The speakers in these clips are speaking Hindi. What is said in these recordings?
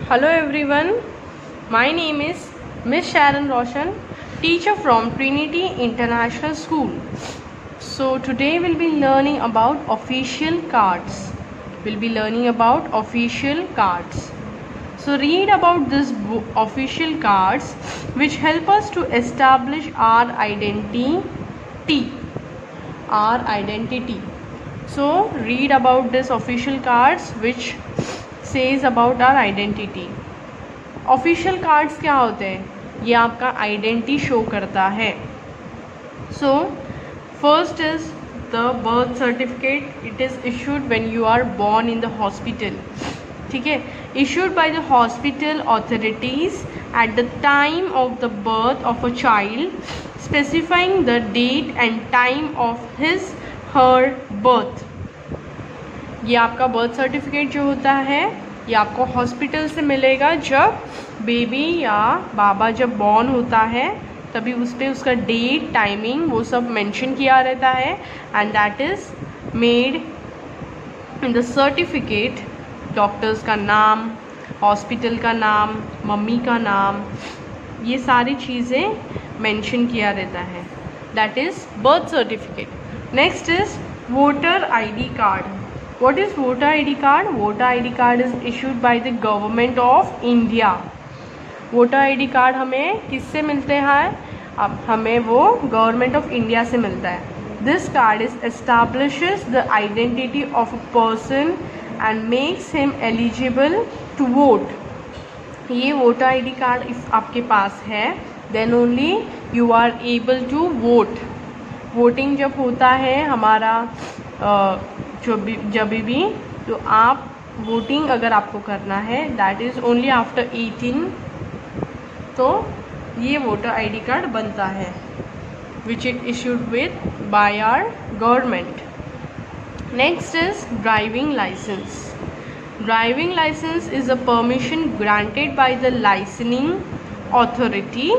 Hello everyone, my name is Miss Sharon Roshan, teacher from Trinity International School. So today we'll be learning about official cards. So read about this official cards which help us to establish our identity. So read about this official cards which says about our identity. Official cards क्या होते हैं? ये आपका आइडेंटिटी शो करता है. So first is the birth certificate. It is issued when you are born in the hospital. ठीक है, issued by the hospital authorities at the time of the birth of a child, specifying the date and time of his her birth. ये आपका बर्थ सर्टिफिकेट जो होता है ये आपको हॉस्पिटल से मिलेगा जब बेबी या बाबा जब बॉर्न होता है, तभी उस पर उसका डेट, टाइमिंग वो सब मेंशन किया रहता है. And that is made in the certificate. Doctors का नाम, हॉस्पिटल का नाम, मम्मी का नाम, ये सारी चीज़ें मेंशन किया रहता है. That is birth certificate. Next is voter ID card. What is voter ID card? Voter ID card is issued by the government of India. Voter ID card हमें किससे मिलते हैं? अब हमें वो गवर्नमेंट ऑफ इंडिया से मिलता है. This card is establishes the identity of a person and makes him eligible to vote. ये वोटर ID कार्ड इफ आपके पास है then only you are able to vote. Voting जब होता है हमारा जब भी तो आप वोटिंग अगर आपको करना है दैट इज़ ओनली आफ्टर 18, तो ये वोटर ID कार्ड बनता है which it issued with by our government. Next is driving licence. Driving licence is a permission granted by the licensing authority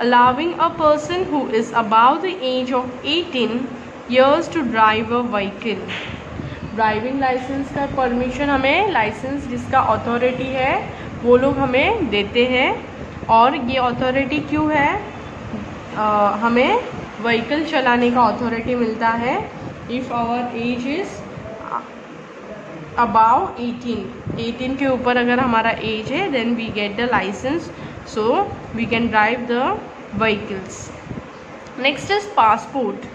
allowing a person who is above the age of 18 years to drive a vehicle. Driving licence का परमिशन हमें, लाइसेंस जिसका अथॉरिटी है वो लोग हमें देते हैं. और ये अथॉरिटी क्यों है? हमें व्हीकल चलाने का अथॉरिटी मिलता है if our age is above 18 के ऊपर अगर हमारा एज है then we get the licence, so we can drive the vehicles. Next is passport.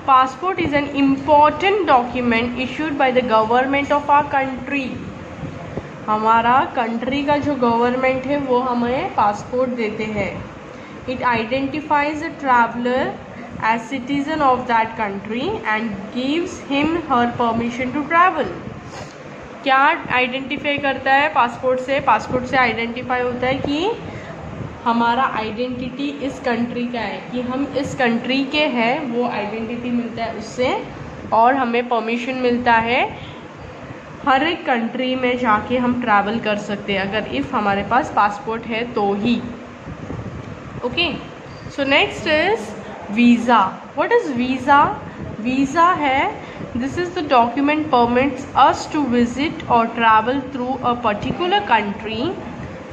Passport is an important document issued by the government of our country. हमारा कंट्री का जो गवर्नमेंट है वो हमें पासपोर्ट देते हैं. It identifies a traveler as citizen of that country and gives him her permission to travel. क्या आइडेंटिफाई करता है पासपोर्ट से? पासपोर्ट से आइडेंटिफाई होता है कि हमारा आइडेंटिटी इस कंट्री का है, कि हम इस कंट्री के हैं, वो आइडेंटिटी मिलता है उससे. और हमें परमिशन मिलता है हर एक कंट्री में जाके हम ट्रैवल कर सकते हैं अगर इफ़ हमारे पास पासपोर्ट है तो ही. Okay, so next is visa. What is visa? Visa है this is the document permits us to visit or travel through a particular country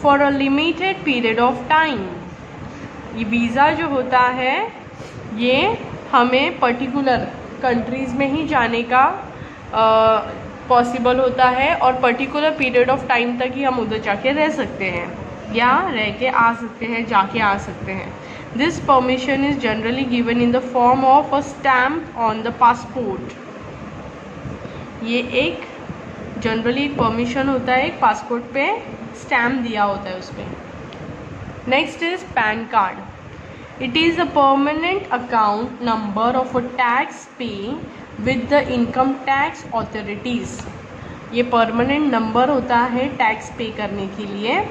for a limited period of time. ये वीज़ा जो होता है ये हमें पर्टिकुलर कंट्रीज़ में ही जाने का पॉसिबल होता है और पर्टिकुलर पीरियड ऑफ टाइम तक ही हम उधर जाके रह सकते हैं या रह के आ सकते हैं, जाके आ सकते हैं. This permission is generally given in the form of a stamp on the passport. ये एक जनरली परमिशन होता है, एक पासपोर्ट पे स्टैम्प दिया होता है उस पर. Next is PAN card. It is a permanent account number of a taxpayer with the income tax authorities. ये परमानेंट नंबर होता है टैक्स पे करने के लिए.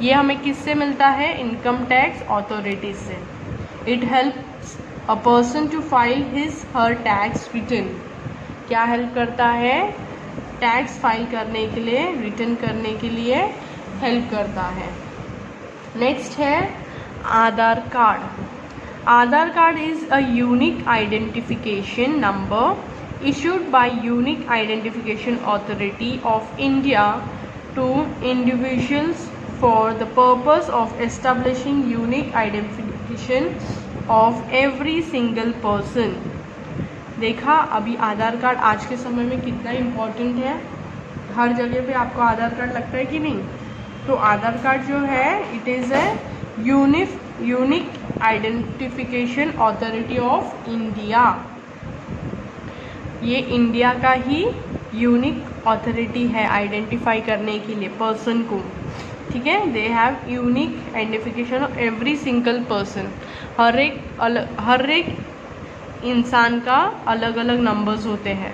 ये हमें किससे मिलता है? इनकम टैक्स ऑथोरिटीज़ से. It helps a person to file his her tax return. क्या हेल्प करता है? टैक्स फाइल करने के लिए, रिटर्न करने के लिए हेल्प करता है. नेक्स्ट है Aadhaar card. Aadhaar card is a unique identification number issued by Unique Identification Authority of India to individuals for the purpose of establishing unique identification of every single person. देखा अभी आधार कार्ड आज के समय में कितना इम्पोर्टेंट है, हर जगह पे आपको आधार कार्ड लगता है कि नहीं। तो आधार कार्ड जो है it is a unique identification authority of India. ये इंडिया का ही यूनिक अथॉरिटी है आइडेंटिफाई करने के लिए पर्सन को, ठीक है। They have unique identification of every single person. हर एक इंसान का अलग अलग नंबर्स होते हैं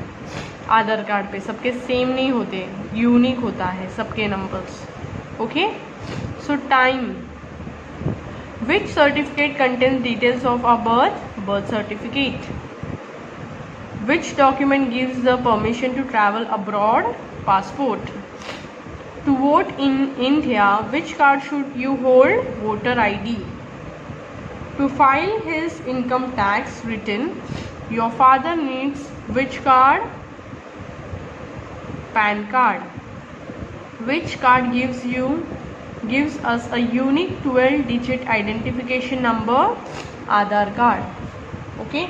आधार कार्ड पे, सबके सेम नहीं होते, यूनिक होता है सबके numbers. Okay, so time, which certificate contains details of a birth certificate. Which document gives the permission to travel abroad? Passport. To vote in India, which card should you hold? Voter ID. To file his income tax return, your father needs which card? PAN card. Which card gives us a unique 12-digit identification number? Aadhaar card. Okay.